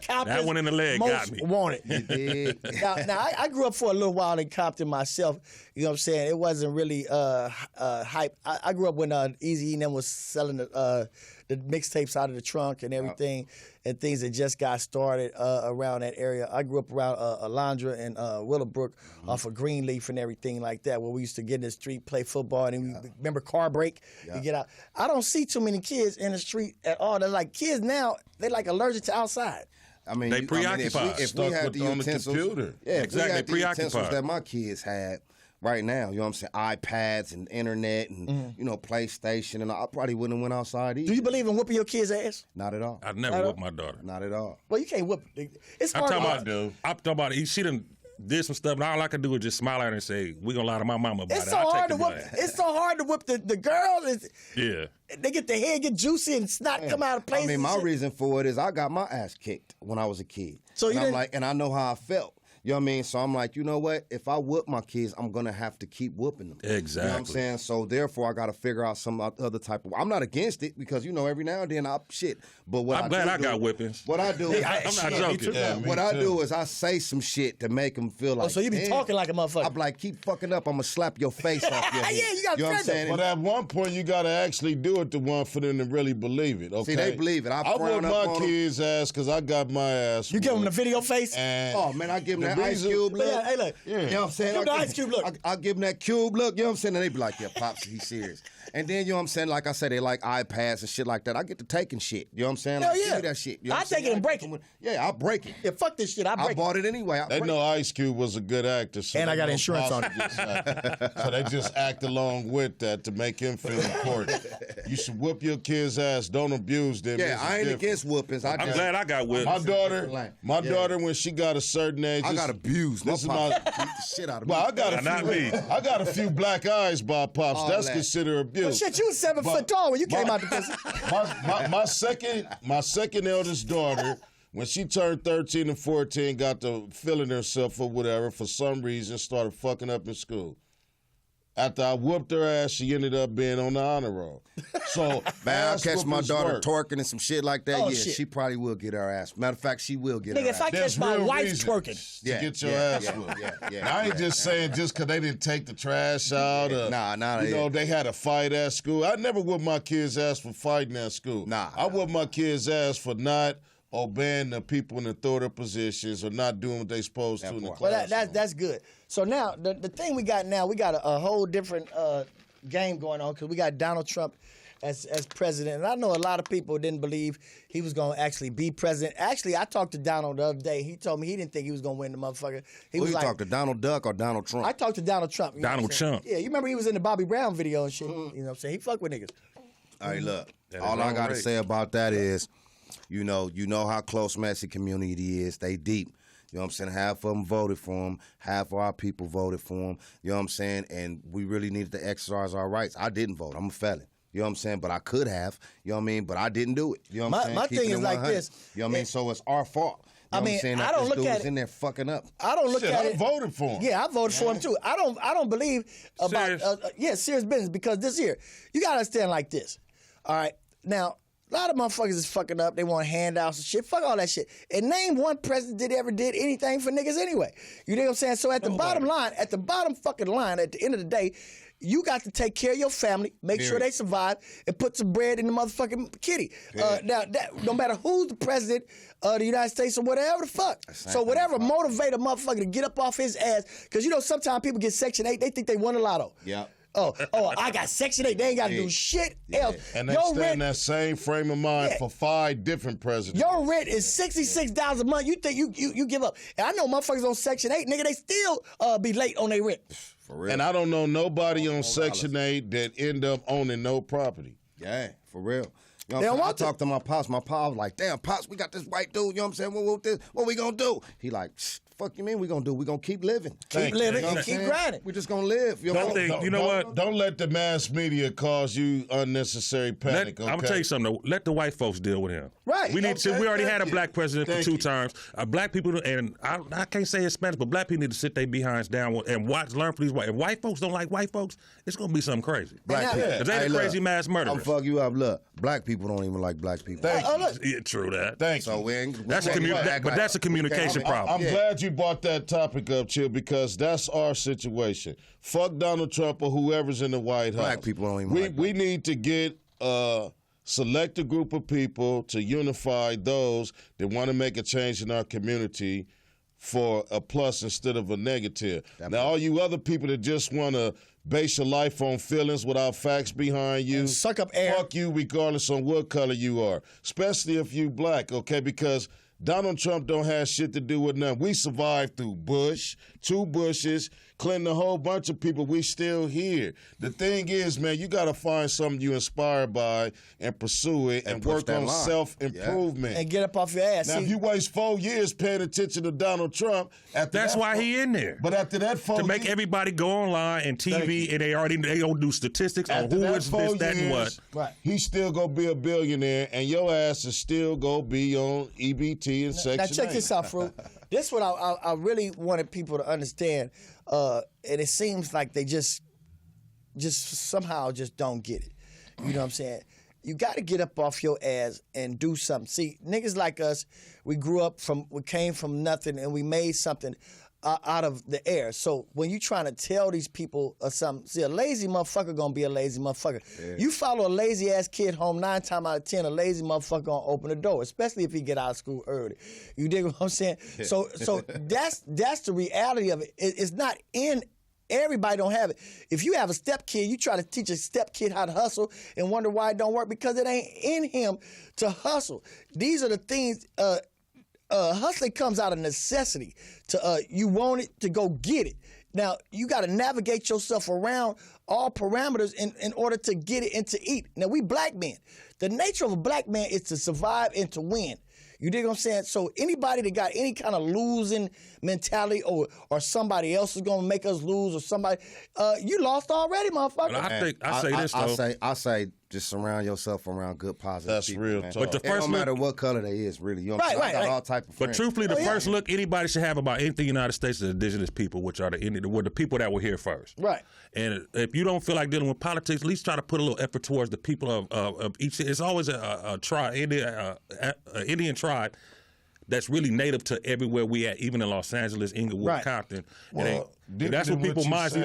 That one in the leg got me. Wanted. You did. Now I grew up for a little while in Compton myself. You know what I'm saying? It wasn't really hype. I grew up when Eazy and them was selling the mixtapes out of the trunk and everything, and things that just got started around that area. I grew up around Alondra and Willowbrook off of Greenleaf and everything like that, where we used to get in the street, play football, and we remember car break, you get out. I don't see too many kids in the street at all. They're like, kids now, they're like allergic to outside. I mean, they preoccupied. if we had the utensils, computer. Yeah, exactly, if we had the utensils preoccupied. that my kids had right now, you know what I'm saying, iPads and internet and, PlayStation, and I probably wouldn't have went outside either. Do you believe in whooping your kids' ass? Not at all. I'd never whoop my daughter. Not at all. Well, you can't whoop. It's I'm hard. talking about she done did some stuff, and all I can do is just smile at her and say, "We gonna lie to my mama about It's it." so hard to whoop. It's so hard to whoop the girls. Yeah. They get their head get juicy and snot come out of place. I mean, my reason for it is I got my ass kicked when I was a kid. So and I'm like, and I know how I felt. You know what I mean? So I'm like, you know what? If I whoop my kids, I'm going to have to keep whooping them. Exactly. You know what I'm saying? So therefore, I got to figure out some other type of... I'm not against it because, every now and then But what I'm glad I got whippings. What I do is... I'm not joking. What I do is I say some shit to make them feel like... Oh, so you be talking like a motherfucker. I'm like, keep fucking up. I'm going to slap your face off your head. Yeah, you got to know what I'm saying? But at one point, you got to actually do it to one for them to really believe it, okay? See, they believe it. I whoop my kids' ass because I got my ass. You give them the video face? Oh, man, I give them that Ice Cube look. Hey, look. You know what I'm saying? Give them the Ice Cube look. I give them that cube look, you know what I'm saying? And they be like, yeah, Pops, he's serious. And then, you know what I'm saying? Like I said, they like iPads and shit like that. I get to taking shit. You know what I'm saying? Hell like, yeah. give me that shit. You know I take it and break it. Yeah, I'll break it. Yeah, fuck this shit. I break it. I bought it anyway. They know Ice Cube was a good actor. So and I got insurance on it. So they just act along with that to make him feel important. You should whoop your kid's ass. Don't abuse them. Yeah, I ain't against whoopings. I'm glad I got whipped. My daughter, when she got a certain age, I got abused. This is my beat the shit out of me. Well, I got a few black eyes by Pops. That's considered abuse. Well, shit, you was 7 foot tall when you came out the pussy. My second eldest daughter, when she turned 13 and 14, got to feeling herself or whatever, for some reason, started fucking up in school. After I whooped her ass, she ended up being on the honor roll. So, man, I'll catch my daughter work. twerking and some shit like that. Oh, yeah, shit. she probably will get her ass. Matter of fact, she will get her Nigga, ass. if I catch my wife twerking. To get your ass whooped. Now, I ain't just saying just because they didn't take the trash out. Or, they had a fight at school. I never whooped my kids' ass for fighting at school. Nah. I whooped my kids' ass for not obeying the people in authoritative positions or not doing what they supposed to in the class. Well, that's good. So now, the thing we got now, we got a whole different game going on because we got Donald Trump as president. And I know a lot of people didn't believe he was going to actually be president. Actually, I talked to Donald the other day. He told me he didn't think he was going to win the motherfucker. Who you talked to, Donald Duck or Donald Trump? I talked to Donald Trump. You know Donald Trump. Yeah, you remember he was in the Bobby Brown video and shit. You know what I'm saying? He fuck with niggas. All right, look. All I got to say about that is, you know how close Messi community is. They deep. You know what I'm saying? Half of them voted for him. Half of our people voted for him. You know what I'm saying? And we really needed to exercise our rights. I didn't vote. I'm a felon. You know what I'm saying? But I could have. You know what I mean? But I didn't do it. You know what I'm saying? My thing is like this. You know what I mean? So it's our fault. You know what I'm saying? I don't look at it. In there fucking up. I don't look at it. I voted for him. Yeah, I voted for him too. I don't believe about serious business because this year you gotta understand like this. All right, now a lot of motherfuckers is fucking up. They want handouts and shit. Fuck all that shit. And name one president that ever did anything for niggas anyway. You know what I'm saying? So at the bottom line, at the end of the day, you got to take care of your family, make sure they survive, and put some bread in the motherfucking kitty. Now, no matter who's the president of the United States or whatever the fuck. So whatever motivate a motherfucker to get up off his ass, because you know sometimes people get Section 8, they think they won the lotto. Yeah. Oh, I got Section 8. They ain't got to do shit else. And they stay in that same frame of mind for 5 different presidents. Your rent is $66 a month. You think you give up. And I know motherfuckers on Section 8, nigga, they still be late on their rent. For real. And I don't know nobody on Section 8 that end up owning no property. Yeah, for real. You know what I'm saying? I talked to my pops. My pops was like, damn, pops, we got this white dude. You know what I'm saying? What we gonna do? He like, fuck you mean we gonna do? We gonna keep living. Keep living and keep grinding. We just gonna live. You know what? Don't let the mass media cause you unnecessary panic. I'm gonna tell you something. Though. Let the white folks deal with him. Right. We need to. We already had a black president for 2 terms. Black people, and I can't say Hispanics, but black people need to sit their behinds down and learn from these white. If white folks don't like white folks, it's gonna be something crazy. Black people. Because they the crazy mass murderers. I'm fuck you up. Look, black people don't even like black people. Yeah, true that. Thank so you. That's a communication problem. I'm glad you brought that topic up, Chill, because that's our situation. Fuck Donald Trump or whoever's in the White House. Black people don't even We need to get select a group of people to unify those that want to make a change in our community for a plus instead of a negative. Now, all you other people that just want to base your life on feelings without facts behind you, and suck up air. Fuck you regardless on what color you are, especially if you black, okay? Because Donald Trump don't have shit to do with nothing. We survived through Bush, 2 Bushes, Clinton, a whole bunch of people. We still here. The thing is, man, you got to find something you inspired by and pursue it and work on self-improvement. And get up off your ass. Now, if you waste 4 years paying attention to Donald Trump, that's why he in there. But after that 4 years, to make everybody go online and TV, and they don't do statistics on who is this, that, and what. Right. He's still gonna be a billionaire, and your ass is still gonna be on EBT and Section 8. Now check this out, Fruit. This is what I really wanted people to understand, and it seems like they just somehow just don't get it. You know what I'm saying? You got to get up off your ass and do something. See, niggas like us, we came from nothing and we made something out of the air. So when you trying to tell these people something, see, a lazy motherfucker gonna be a lazy motherfucker. Yeah. You follow a lazy ass kid home 9 times out of 10, a lazy motherfucker gonna open the door, especially if he get out of school early. You dig what I'm saying? Yeah. So that's the reality of it. It's not in. Everybody don't have it. If you have a step kid, you try to teach a step kid how to hustle and wonder why it don't work because it ain't in him to hustle. These are the things. Hustling comes out of necessity. You want it to go get it. Now, you got to navigate yourself around all parameters in order to get it and to eat. Now, we black men. The nature of a black man is to survive and to win. You dig what I'm saying? So anybody that got any kind of losing mentality or somebody else is going to make us lose or somebody, you lost already, motherfucker. I say just surround yourself around good, positive That's people. Real Man. talk. But the first no matter what color they is, really. You know what I'm saying? I got all type of friends. But truthfully, the first look anybody should have about anything in the United States is indigenous people, which are the people that were here first. Right. And if you don't feel like dealing with politics, at least try to put a little effort towards the people of each. It's always a tribe, Indian tribe that's really native to everywhere we at, even in Los Angeles, Inglewood, Compton. Well, that's what people's minds.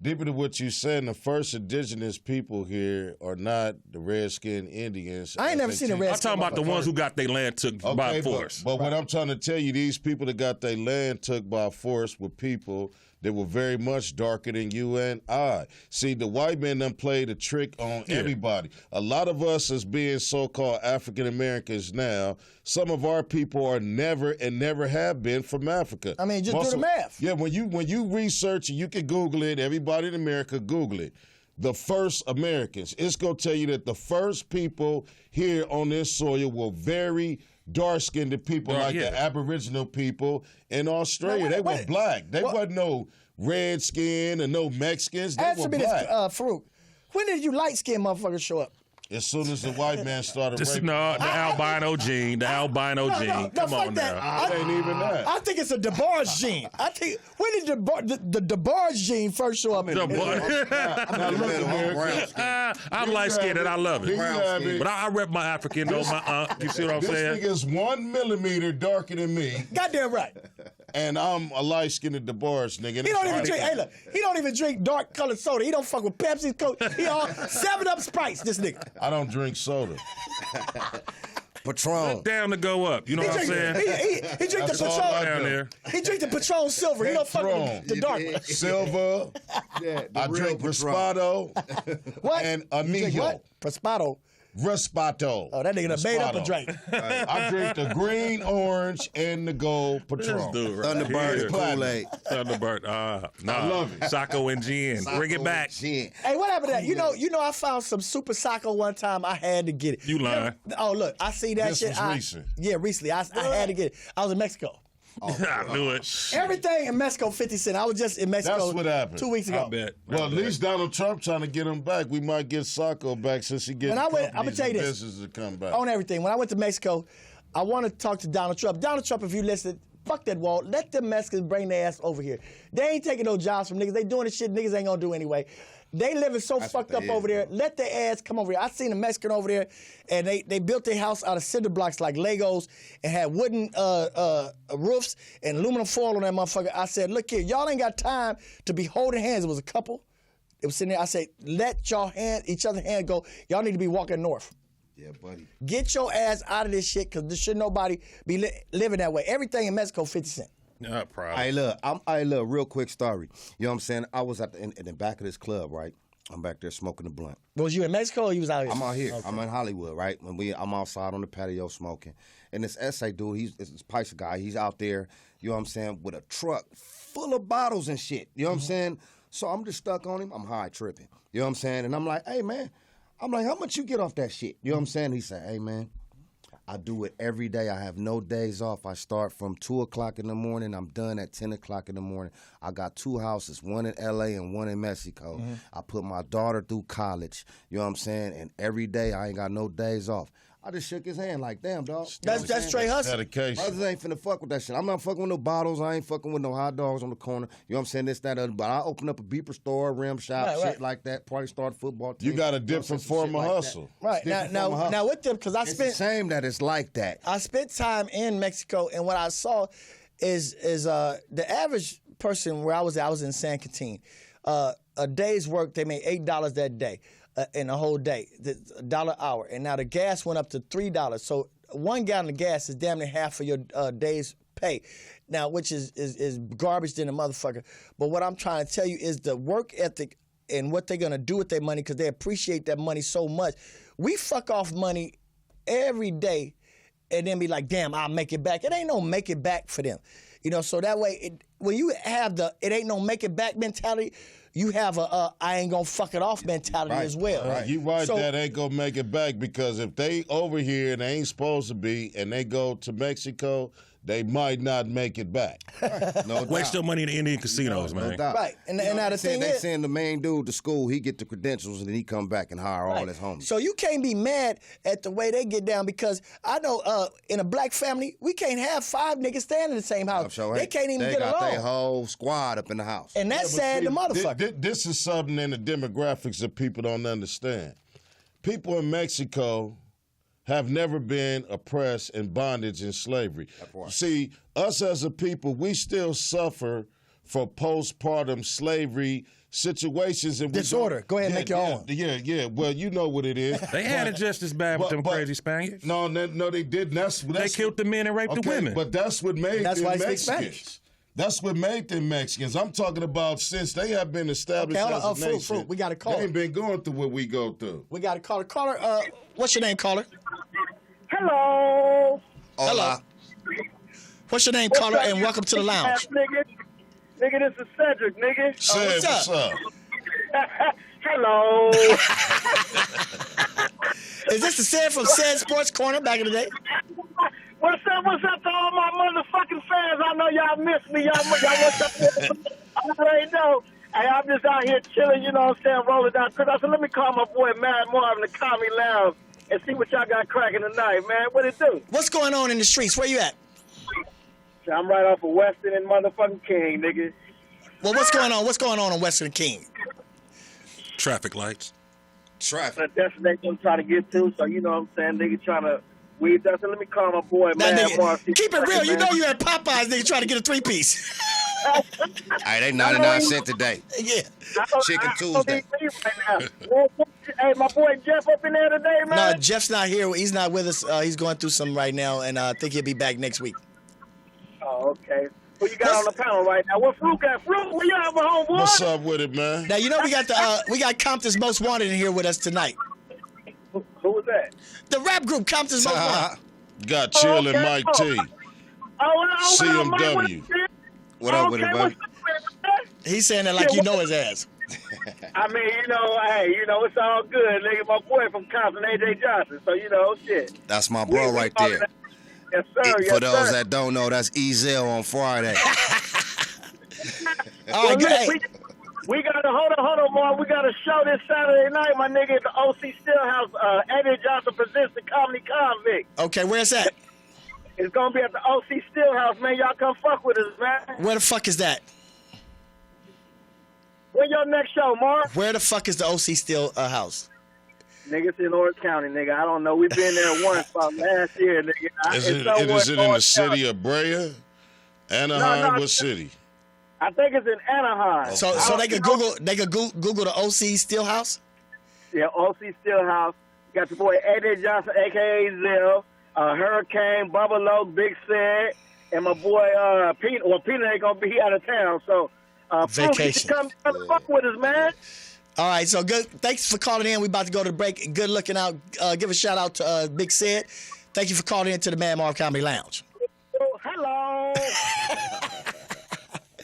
deeper to what you said, the first indigenous people here are not the redskin Indians. I ain't never seen a redskin. I'm talking about the ones who got their land took by force. But what I'm trying to tell you, these people that got their land took by force were people that were very much darker than you and I. See, the white men done played a trick on everybody. A lot of us as being so-called African Americans now, some of our people are never and never have been from Africa. I mean, just do the math. Yeah, when you research it, you can Google it. Everybody in America, Google it. The first Americans. It's going to tell you that the first people here on this soil were very dark-skinned people the Aboriginal people in Australia. They were black. They wasn't no redskin and no Mexicans. They were black. Farouk, when did you light-skinned motherfuckers show up? As soon as the white man started raping. The albino gene. The albino gene. Come on now. It ain't even that. I think it's a DeBarge gene. I think, when did the DeBarge gene first show up? I'm light-skinned and I love it. But I rep my African, though, my aunt. You see what I'm saying? This nigga's 1 millimeter darker than me. Goddamn right. And I'm a light-skinned DeBarge nigga. He don't even drink. Hey, look, he don't even drink dark colored soda. He don't fuck with Pepsi, Coke. He all 7-Up Sprites. This nigga. I don't drink soda. Patron. Down to go up. You know what I'm saying? He drink the Patron down there. He drink the Patron Silver. He don't fuck with the dark one. Silver. I drink Prospato. What? And You drink Amigo. what? Prospato. Raspato. Oh, that nigga done made up a drink. I drink the green, orange, and the gold Patron. Thunderbird Kool-Aid. Thunderbird. I love it. Sacco and gin. Bring it back. Hey, what happened to that? You know, I found some Super Sacco one time. I had to get it. You lying. Oh, look, I see that This shit. was recent. Yeah, recently. I had to get it. I was in Mexico. I knew it. Everything in Mexico, 50 Cent. I was just in Mexico. That's what happened. 2 weeks ago. I bet. Well, at least Donald Trump trying to get him back. We might get Sacco back since he gets I'm gonna tell you this. businesses to come back. On everything. When I went to Mexico, I want to talk to Donald Trump. Donald Trump, if you listen, fuck that wall. Let the Mexicans bring their ass over here. They ain't taking no jobs from niggas. They doing the shit niggas ain't gonna do anyway. They living so fucked up over there. Let their ass come over here. I seen a Mexican over there, and they built their house out of cinder blocks like Legos and had wooden roofs and aluminum foil on that motherfucker. I said, look here, y'all ain't got time to be holding hands. It was a couple. It was sitting there. I said, let y'all each other hand go. Y'all need to be walking north. Yeah, buddy. Get your ass out of this shit, because there should nobody be living that way. Everything in Mexico, 50 Cent. Not proud. Hey, look, real quick story. You know what I'm saying? I was in the back of this club, right? I'm back there smoking a blunt. Was you in Mexico or you was out here? I'm out here. Okay. I'm in Hollywood, right? I'm outside on the patio smoking. And this essay dude, he's this Picer guy, he's out there, you know what I'm saying, with a truck full of bottles and shit. You know what I'm saying? So I'm just stuck on him. I'm high tripping. You know what I'm saying? And I'm like, hey, man. I'm like, how much you get off that shit? You know what I'm saying? He said, hey, man. I do it every day. I have no days off. I start from 2 o'clock in the morning. I'm done at 10 o'clock in the morning. I got 2 houses, one in L.A. and one in Mexico. I put my daughter through college. You know what I'm saying? And every day I ain't got no days off. I just shook his hand like, damn, dog. That's straight hustle. Dedication. Brothers ain't finna fuck with that shit. I'm not fucking with no bottles. I ain't fucking with no hot dogs on the corner. You know what I'm saying? This, that, other. But I open up a beeper store, rim shop, shit like that. Probably start a football team. You got a different form of hustle. Right. Now with them, because It's a shame that it's like that. I spent time in Mexico, and what I saw is the average person where I was in San Quintin. A day's work, they made $8 that day. In a whole day, $1 an hour. And now the gas went up to $3. So 1 gallon of gas is damn near half of your day's pay. Now, which is garbage than a motherfucker. But what I'm trying to tell you is the work ethic and what they're going to do with their money, because they appreciate that money so much. We fuck off money every day and then be like, damn, I'll make it back. It ain't no make it back for them. You know, so that way, when you have it ain't no make it back mentality, you have I ain't gonna fuck it off mentality as well. Right. You right, that ain't gonna make it back, because if they over here and they ain't supposed to be and they go to Mexico, they might not make it back. No Waste your money in the Indian casinos, man. No doubt. Right. And now the thing they is, send the main dude to school, he get the credentials, and then he come back and hire all his homies. So you can't be mad at the way they get down, because I know in a black family, we can't have 5 niggas staying in the same house. They can't even get along. They got their whole squad up in the house. And that's sad to motherfucker. This is something in the demographics that people don't understand. People in Mexico have never been oppressed in bondage and slavery. See, us as a people, we still suffer for postpartum slavery situations and Disorder. Go ahead and make your own. Yeah. Well, you know what it is. They had it just as bad with them crazy Spaniards. No, they didn't. They killed the men and raped the women. But that's what made That's them why they speak Mexicans. Spanish. That's what made them Mexicans. I'm talking about since they have been established as a nation. Fruit. We got a caller. They ain't been going through what we go through. We got a caller. Caller, what's your name, caller? Hello. Hola. What's your name, caller, and welcome to the lounge. Nigga, this is Cedric, nigga. What's up? Hello. Is this the Sid from Sid Sports Corner back in the day? What's up to all my motherfucking fans? I know y'all miss me. Y'all what's up? I already know. Hey, I'm just out here chilling, you know what I'm saying, rolling down. Cause I said, let me call my boy Madd Marv in the Comedy Lounge and see what y'all got cracking tonight, man. What it do? What's going on in the streets? Where you at? I'm right off of Weston and motherfucking King, nigga. Well, what's going on? What's going on Western King? Traffic lights. Traffic. That's the destination I'm trying to get to. So, you know what I'm saying? Nigga trying to weed that. So let me call my boy, Madd Marv. Keep it real. You know you at Popeyes, nigga, trying to get a 3-piece. Hey, they 99 cents today. Yeah. Chicken Tuesday. Hey, my boy Jeff up in there today, man? No, Jeff's not here. He's not with us. He's going through some right now, and I think he'll be back next week. Oh, okay. Who you got on the panel right now? What Fruit got? Fruit, where you at, my homeboy? What's up with it, man? Now, you know we got Compton's Most Wanted in here with us tonight. Who was that? The rap group Compton's Most Wanted. Got Chill and Mike T. CMW. What up with it, buddy? He's saying that like you know his ass. I mean, you know, hey, you know, it's all good, nigga. My boy from Compton, AJ Johnson. So, you know, shit. That's my bro right there. Yes, sir. For those that don't know, that's Ezel on Friday. All right, good. We got to hold on, Mark. We got a show this Saturday night, my nigga, at the OC Stillhouse. AJ Johnson presents the Comedy Convict. Okay, where's that? It's gonna be at the OC Stillhouse, man. Y'all come fuck with us, man. Where the fuck is that? When your next show, Mark? Where the fuck is the OC Stillhouse? Nigga, it's in Orange County, nigga. I don't know. We've been there once about last year, nigga. Is it in the city of Brea? Anaheim? What city? I think it's in Anaheim. So they could Google Google the OC Stillhouse? Yeah, OC Stillhouse. Got your boy AJ Johnson, a.k.a. Zell, Hurricane, Bubba Low, Big Sid, and my boy Peanut. Well, Peanut ain't going to be out of town, so vacation. Come fuck with us, man. All right, so good. Thanks for calling in. We about to go to the break. Good looking out. Give a shout out to Big Sid. Thank you for calling in to the Madd Marv Comedy Lounge. Hello.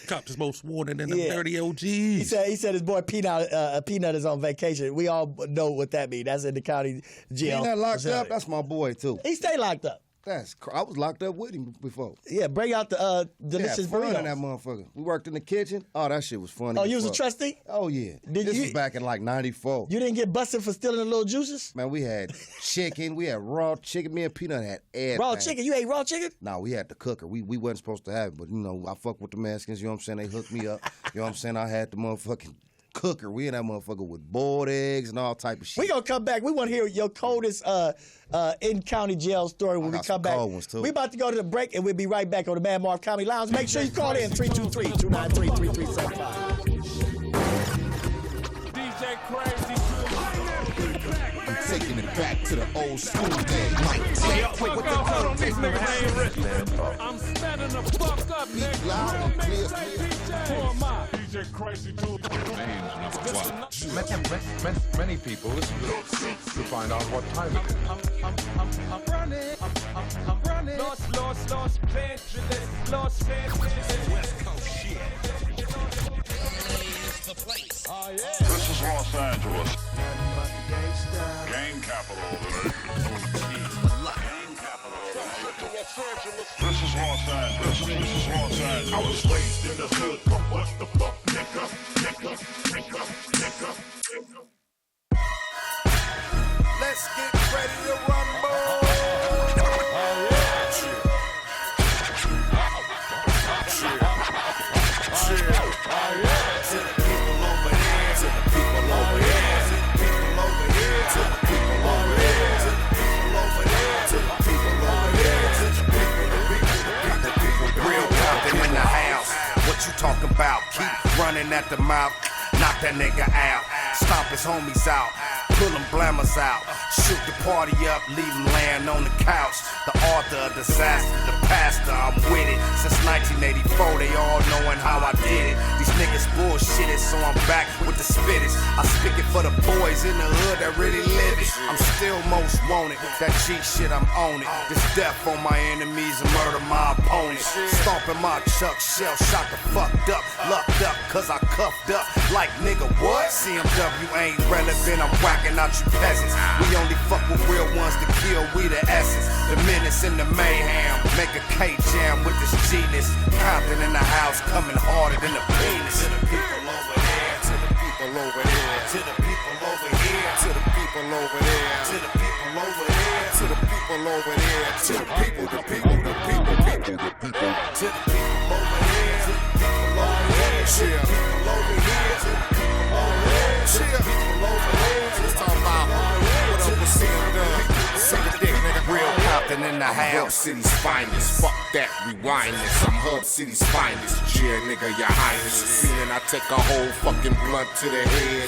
Cops Most Wanted in the 30 OGs. He said his boy Peanut is on vacation. We all know what that means. That's in the county jail. Peanut locked up. That's my boy too. He stay locked up. I was locked up with him before. Yeah, bring out the delicious burritos. Fun in that motherfucker. We worked in the kitchen. Oh, that shit was funny. Oh, you was a trustee? Oh yeah. This was back in like '94. You didn't get busted for stealing the little juices? Man, we had chicken. We had raw chicken. Me and Peanut had everything. Raw chicken? You ate raw chicken? No, we had the cooker. We wasn't supposed to have it, but you know, I fuck with the Mexicans. You know what I'm saying? They hooked me up. You know what I'm saying? I had the motherfucking cooker. We in that motherfucker with boiled eggs and all type of shit. We gonna come back. We want to hear your coldest in county jail story when we come back. Ones too. We about to go to the break and we'll be right back on the Madd Marv Comedy Lounge. Make sure you call in 323-293-3375. DJ Crazy. Taking it back to the old school days. I'm standing the fuck up, nigga. Loud and clear. Who am I? DJ Crazy Dude. Many people listen to find out what time it is. I'm running. I'm running. Lost, Angeles. West Coast shit. The place. Oh, yeah. This is Los Angeles. Game capital of the nation. This is Los Angeles. This is Los Angeles. I was raised in the hood, but what the fuck, nigga? Let's get ready to rumble. What you talking about? Keep running at the mouth. knock that nigga out. Stomp his homies out, pull them blammers out. Shoot the party up, leave them laying on the couch. The author of disaster, the pastor, I'm with it. Since 1984, they all knowing how I did it. These niggas bullshitted, so I'm back with the spitters. I speak it for the boys in the hood that really live it. I'm still most wanted, that G shit, I'm on it. This death on my enemies and murder my opponents. Stomping my Chuck shell, shot the fucked up. Lucked up, cause I cuffed up. Like nigga, what? CMW ain't relevant, I'm whacking out you peasants. We only fuck with real ones to kill, we the essence. The menace and the mayhem. Make a K-jam with this genius. Compton in the house, coming harder than the penis. To the people over there, to the people over there, to the people over here, to the people over there, to the people over there, to the people over there, to the people, the people, the people, people, the people, to the people over there, to the people over here, to the people over here, to the people over there, to the people over there. Just talking about what up with CMW. See the dick, nigga. Real Compton in the house. Hub City's finest. Fuck that, rewind this. I'm Hub City's finest. Yeah, nigga, your highness. Feeling I take a whole fucking blunt to the head.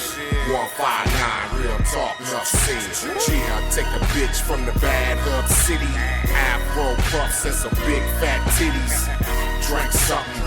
159, real talk, enough said. Yeah, I take a bitch from the bad Hub City. Afro puffs and some big fat titties. Drink something,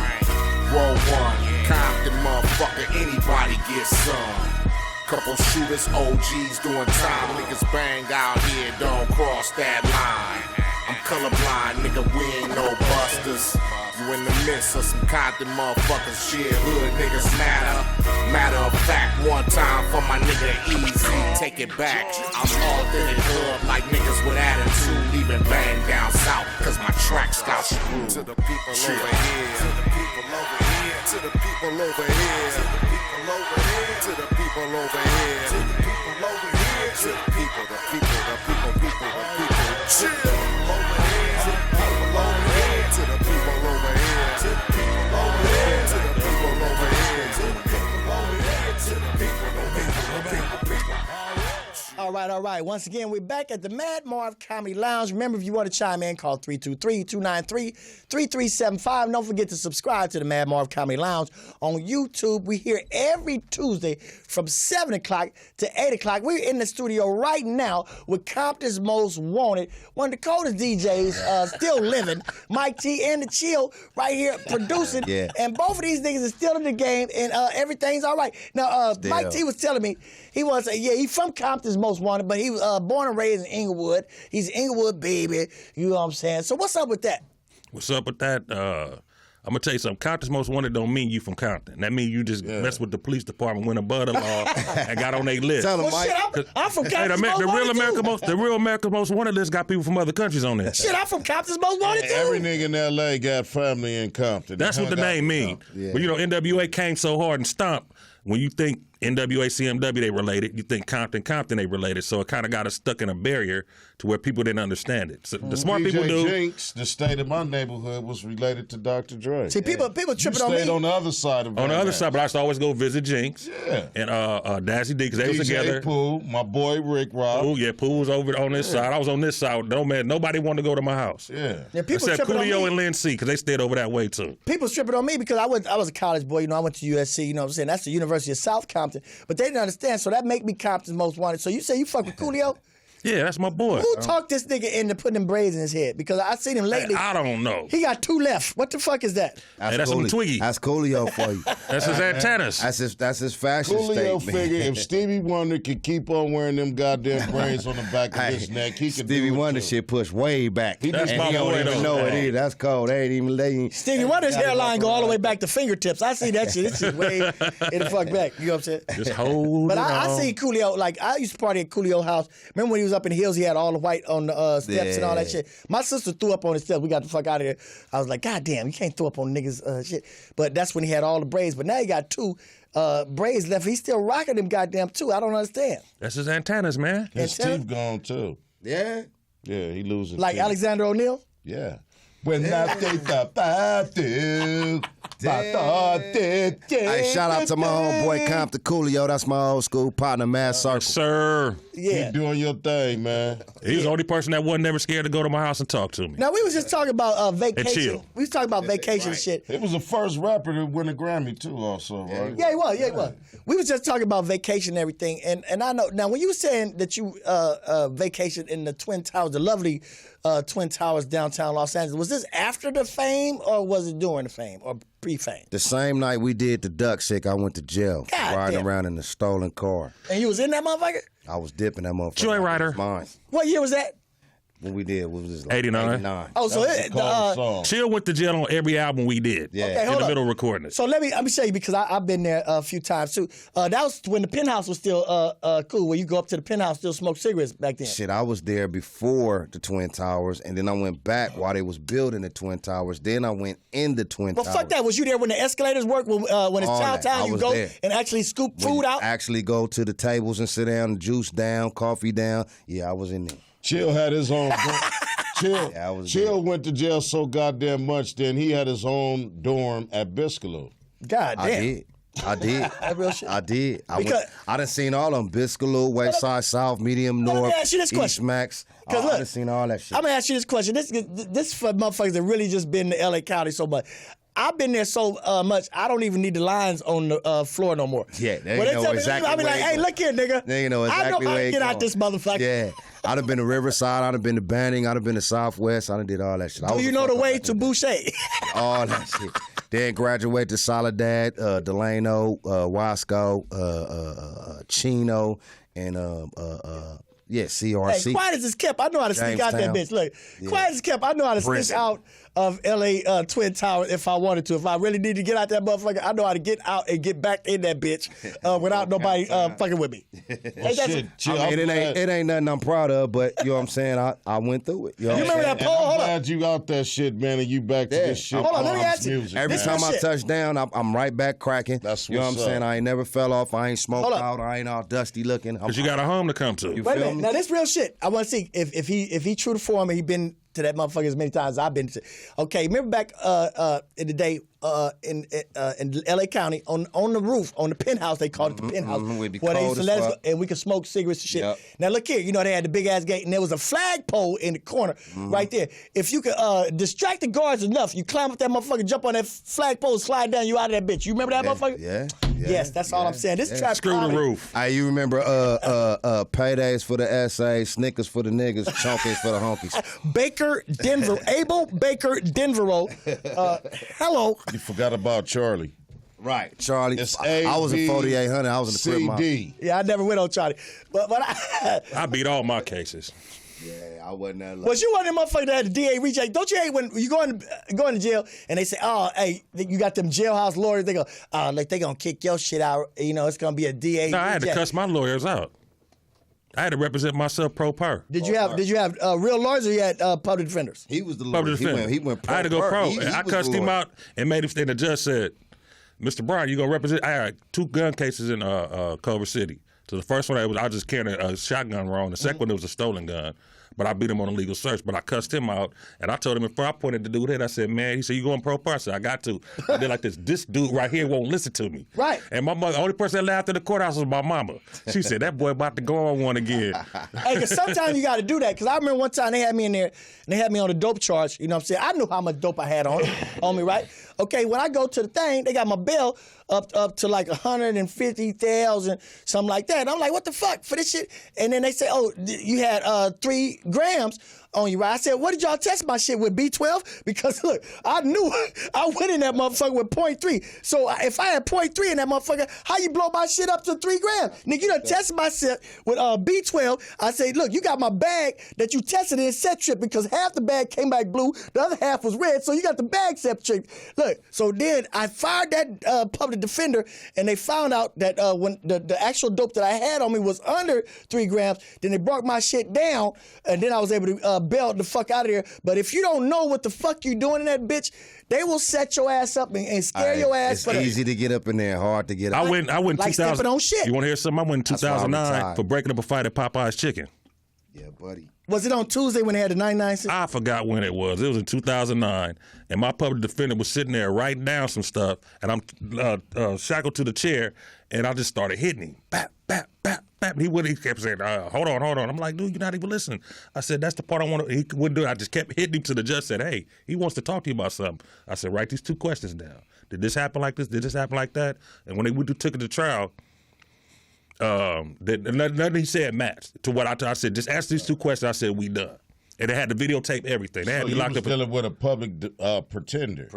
roll one. Compton motherfucker, anybody get some. Couple shooters, OGs doing time. Niggas bang out here, don't cross that line. I'm colorblind, nigga, we ain't no busters. You in the midst of some Compton motherfuckers, shit, hood niggas matter. Matter of fact, one time for my nigga Easy, take it back. I'm authentic hood like niggas with attitude, leaving bang down south, cause my tracks got screwed. To the people over here, to the people over here, to the people over here, to the people over here, to the people over here, to the people over here, to the people, the people, the people, people, the people. Chill over here, to the people over here, to the people over here, to the people over here, to the people over here, to the people over here, to the people, the people, the people. All right. Once again, we're back at the Madd Marv Comedy Lounge. Remember, if you want to chime in, call 323-293-3375. Don't forget to subscribe to the Madd Marv Comedy Lounge on YouTube. We're here every Tuesday from 7 o'clock to 8 o'clock. We're in the studio right now with Compton's Most Wanted, one of the coldest DJs still living, Mike T and the Chill right here producing. Yeah. And both of these niggas are still in the game, and everything's all right. Now, Mike T was telling me, he's from Compton's Most Wanted, but he was born and raised in Inglewood. He's an Inglewood baby, you know what I'm saying? So what's up with that? What's up with that? I'm gonna tell you something. Compton's Most Wanted don't mean you from Compton. That means you just mess with the police department, went above the law, and got on their list. Tell them, Mike. I'm from Compton's Most Wanted The real America's Most Wanted list got people from other countries on there. Shit, I'm from Compton's Most Wanted too. Every nigga in L.A. got family in Compton. That's what the name mean. Yeah. But you know, NWA came so hard and stomped. When you think NWA, CMW, they related. You think Compton, they related. So it kind of got us stuck in a barrier to where people didn't understand it. So the smart people do. Jinx, the state of my neighborhood, was related to Dr. Dre. See, people tripping on me. You stayed on the other side of On the other side, but I used to always go visit Jinx. Yeah. And Dazzy D, because they was together. Pooh, my boy Rick Rob. Pooh, Pooh was over on this side. I was on this side. No, man, nobody wanted to go to my house. Yeah. People Except tripping Coolio on me. and Lynn C, because they stayed over that way too. People tripping on me because I was a college boy. You know, I went to USC. You know what I'm saying? That's the University of South Compton. But they didn't understand, so that make me Compton's Most Wanted. So you say you fuck with Coolio? Yeah, that's my boy. Who talked this nigga into putting them braids in his head? Because I seen him lately. I don't know. He got two left. What the fuck is that? That's some Twiggy. That's Coolio for you. That's his antennas. That's his fashion Coolio statement. figure if Stevie Wonder could keep on wearing them goddamn braids on the back of his neck, he could Stevie do it Wonder too. shit pushed way back. That's and my he don't boy, even though. know it either. That's cold. They ain't even letting Stevie Wonder's hairline go all the way back to fingertips. I see that shit. This shit way in the fuck back. You know what I'm saying? Just hold But it I on. see Coolio, like, I used to party at Coolio's house. Remember when he was up in the hills, he had all the white on the steps and all that shit. My sister threw up on his steps. We got the fuck out of there. I was like, God damn, you can't throw up on niggas shit. But that's when he had all the braids. But now he got two braids left. He's still rocking them goddamn two. I don't understand. That's his antennas, man. His teeth gone too. Yeah? Yeah, he losing Like teeth. Alexander O'Neal? Yeah. When I think about you. Hey, shout out to my homeboy Compton Coolio. That's my old school partner, Mad Circle. Sir. Yeah. Keep doing your thing, man. He was the only person that wasn't never scared to go to my house and talk to me. Now, we was just talking about vacation. chill. We was talking about vacation shit. It was the first rapper to win a Grammy, too, also, right? Yeah, he was. We was just talking about vacation and everything. And I know, now, when you were saying that you vacationed in the Twin Towers, the lovely Twin Towers downtown Los Angeles, was this after the fame or was it during the fame or pre-fame? The same night we did the duck sick, I went to jail, riding around in a stolen car. And you was in that motherfucker? I was dipping that motherfucker. Joyrider. Mine. What year was that? When we did, what was this? Like 89. Oh, so Chill went to jail on every album we did. Yeah. Okay, in hold the up. middle of recording it. So let me show you because I've been there a few times too. That was when the penthouse was still cool, where you go up to the penthouse, still smoke cigarettes back then. Shit, I was there before the Twin Towers, and then I went back while they was building the Twin Towers. Then I went in the Twin But Towers. fuck that. Was you there when the escalators work? When it's All Child that. I Town, you was go there. and actually scoop When food you out? actually go to the tables and sit down, juice down, coffee down. Yeah, I was in there. Chill had his own. Chill, Yeah, I was Chill went to jail so goddamn much. Then he had his own dorm at Biscalo. God damn. I did. That real shit. I did. Because- I done seen all of them. Biscalo, West Side, South, Medium, Let me North, ask you this East question. Max. I 'Cause look, done seen all that shit. I'm gonna ask you this question. This for motherfuckers that really just been to LA County so much. I've been there so much, I don't even need the lines on the floor no more. Yeah, they When know tell exactly me, I be where like, it hey, go. look here, nigga. They know exactly I know how where to it get go. out this motherfucker. Yeah. I done been to Riverside, I done been to Banning, I done been to Southwest, I done did all that shit. I Do was you a know the fuck way up to back then. Boucher? All that shit. Then graduate to Soledad, Delano, Wasco, Chino, and CRC. Hey, quiet as it's kept. I know how to sneak out that Jamestown. bitch. Look, Yeah. quiet as it's kept. I know how to sneak Prison. out of LA Twin Towers if I wanted to. If I really need to get out that motherfucker, I know how to get out and get back in that bitch without nobody fucking with me. Hey, that's- Chill, I mean, it ain't nothing I'm proud of, but you know what I'm saying? I went through it. You know what I'm remember saying? that poll? I'm Hold up. glad you out that shit, man, and you back to Yeah. this shit. Hold on, let me Mom's ask you. music, Every This man. time I shit. touch down, I'm right back cracking. That's you know what I'm what's saying? up. I ain't never fell off. I ain't smoked Hold up. out. I ain't all dusty looking. Because you got a home to come to. You Wait a feel minute. me? Now this real shit. I want to see if he true to form and he been to that motherfucker as many times as I've been to. Okay, remember back in the day in LA County on the roof on the penthouse, they called it the penthouse, We'd be where they cold used to as let us fuck. go, and we could smoke cigarettes and shit. Yep. Now look here, you know they had the big ass gate and there was a flagpole in the corner right there. If you could distract the guards enough, you climb up that motherfucker, jump on that flagpole, slide down, you out of that bitch. You remember that motherfucker? Yeah. Yes, that's all I'm saying. This trap Screw the comedy- roof. Hey, you remember paydays for the essays, Snickers for the niggas, chunkies for the honkies. Baker Denver, Abel Baker Denvero. Hello. You forgot about Charlie. Right, Charlie. It's I was in 4800. I was in the crib. CD. Yeah, I never went on Charlie, but I beat all my cases. Yeah, I wasn't that. was you one of them motherfuckers that had the DA reach out? Don't you hate when you go into jail and they say, "Oh, hey, you got them jailhouse lawyers." They go, "Oh, like they gonna kick your shit out." You know, it's gonna be a DA. No, I had to reject." cuss my lawyers out. I had to represent myself pro per. Did you have real lawyers or you had public defenders? He was the Public lawyer. defender. He went pro. I had to go per. pro. He I was cussed the him lawyer. out and made him stay. And the judge said, "Mr. Brown, you gonna represent?" I had 2 gun cases in Culver City. So the first one I was just carrying a shotgun wrong. The second one it was a stolen gun. But I beat him on a legal search. But I cussed him out, and I told him before I pointed the dude head, I said, "Man," he said, "You going pro per?" I said, "I got to." I did like this. This dude right here won't listen to me. Right. And my mother, the only person that laughed in the courthouse was my mama. She said, "That boy about to go on one again." Hey, because sometimes you got to do that. Because I remember one time they had me in there and they had me on a dope charge. You know what I'm saying? I knew how much dope I had on me, right? Okay, when I go to the thing, they got my bill up to like 150,000, something like that. And I'm like, what the fuck for this shit? And then they say, "Oh, you had 3 grams on you, right?" I said, "What did y'all test my shit with, B12?" Because look, I knew I went in that motherfucker with 0.3. So if I had 0.3 in that motherfucker, how you blow my shit up to 3 grams? Nigga, you done tested my shit with B12. I say, "Look, you got my bag that you tested in set trip because half the bag came back blue, the other half was red, so you got the bag set trip." Look, so then I fired that public defender, and they found out that when the actual dope that I had on me was under 3 grams, then they brought my shit down, and then I was able to bail the fuck out of there. But if you don't know what the fuck you doing in that bitch, they will set your ass up and scare your ass. It's easy to get up in there, hard to get up. I went like 2000. stepping on shit. You want to hear something? I went in That's why I'm 2009 retired. for breaking up a fight at Popeye's Chicken. Yeah, buddy. Was it on Tuesday when they had the 99 cents? I forgot when it was. It was in 2009, and my public defender was sitting there writing down some stuff, and I'm shackled to the chair, and I just started hitting him. Bap, bap, bap, bap. He kept saying, hold on. I'm like, dude, you're not even listening. I said, that's the part I want to. He wouldn't do it. I just kept hitting him till the judge said, hey, he wants to talk to you about something. I said, write these 2 questions down. Did this happen like this? Did this happen like that? And when they took it to trial, nothing he said matched to what I said. Just ask these 2 questions. I said, we done. And they had to videotape everything. They had me locked up. Dealing with a public pretender.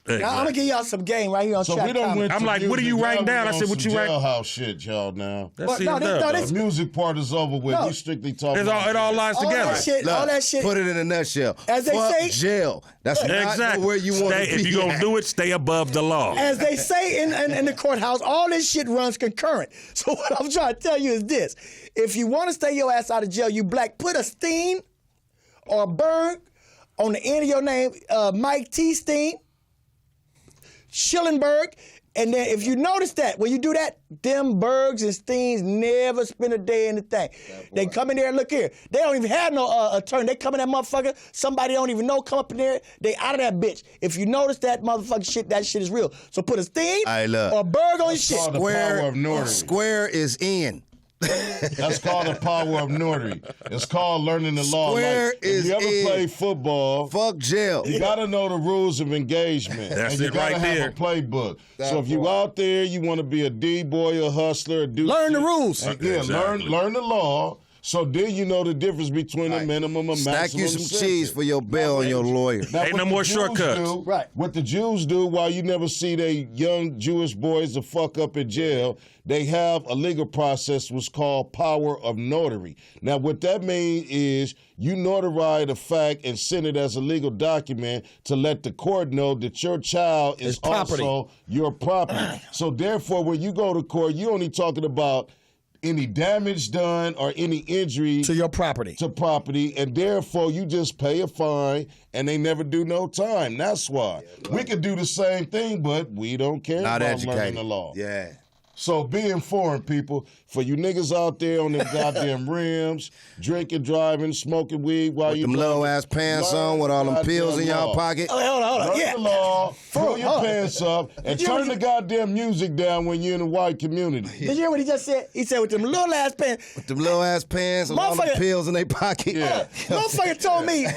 Now, I'm gonna give y'all some game right here on Trap Comedy. I'm like, what are you writing down? I said, what you writing? Jailhouse shit, y'all. Now this the music part is over with. We strictly talking. It all lies together. All that shit. Put it in a nutshell. As they Fuck say, jail. That's not where you want to be. If you're gonna do it, stay above the law. As they say in the courthouse, all this shit runs concurrent. So what I'm trying to tell you is this: if you want to stay your ass out of jail, you black, put a Steen or a Berg on the end of your name, Mike T. Steen, Schillenberg, and then if you notice that, when you do that, them Bergs and Steens never spend a day in the thing. They come in there and look here. They don't even have no attorney. They come in that motherfucker, somebody don't even know come up in there, they out of that bitch. If you notice that motherfucking shit, that shit is real. So put a Steen or a Berg on your shit. Square is in. That's called the power of notary. It's called learning the law. Square if you ever play football, fuck jail. You gotta know the rules of engagement. That's and you it gotta right have there. a playbook. So if you out there, you want to be a D-boy, a hustler, learn the rules. Learn the law. So then you know the difference between a minimum and maximum. Stack you some cheese for your bill and your lawyer. Ain't no more shortcuts. What the Jews do, while you never see they young Jewish boys to fuck up in jail, they have a legal process what's called power of notary. Now, what that means is you notarize the fact and send it as a legal document to let the court know that your child is also your property. So therefore, when you go to court, you're only talking about any damage done or any injury to your property. And therefore you just pay a fine and they never do no time. That's why. We could do the same thing, but we don't care about learning the law. Yeah. So be informed, people. For you niggas out there on them goddamn rims, drinking, driving, smoking weed while you them little ass pants on with all them pills in y'all pocket. Oh, hold on. Learn the law, pull your pants up, and turn the goddamn music down when you're in the white community. Did you hear what he just said? He said with them little ass pants. With them little ass pants and all the pills in their pocket. Yeah. Motherfucker told me,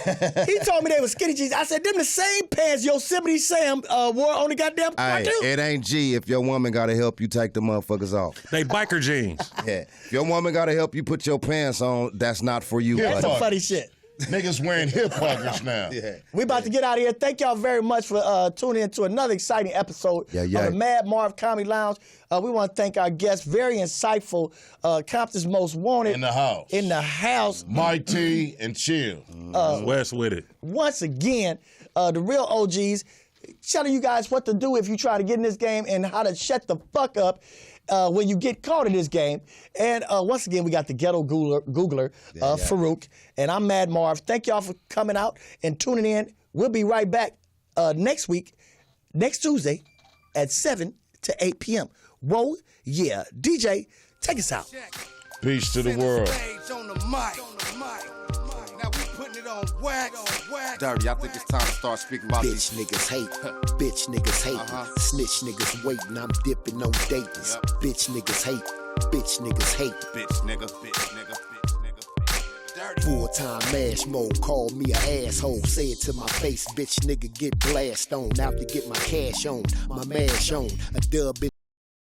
he told me they were skinny jeans. I said, them the same pants Yosemite Sam wore on the goddamn cartoon. It ain't G if your woman got to help you take the motherfuckers off. They biker jeans. Yeah. If your woman got to help you put your pants on, that's not for you. That's some funny shit. Niggas wearing hip huggers now. Yeah. We about to get out of here. Thank y'all very much for tuning in to another exciting episode of the Madd Marv Comedy Lounge. We want to thank our guests. Very insightful. Compton's Most Wanted. In the house. Mike T and Chill. West with it. Once again, the real OGs telling you guys what to do if you try to get in this game and how to shut the fuck up when you get caught in this game. And once again, we got the ghetto Googler, Farouk, and I'm Madd Marv. Thank y'all for coming out and tuning in. We'll be right back next week, next Tuesday at 7 to 8 p.m. Whoa, yeah. DJ, take us out. Peace to the world. Dirty, I think it's time to start speaking about bitch niggas hate, bitch niggas hate, snitch niggas waiting, I'm dipping on daters. Bitch niggas hate, bitch niggas hate, bitch nigga. Full-time mash mode, call me a asshole. Say it to my face, bitch nigga get blast on. Out to get my cash on, my mash on. A dub in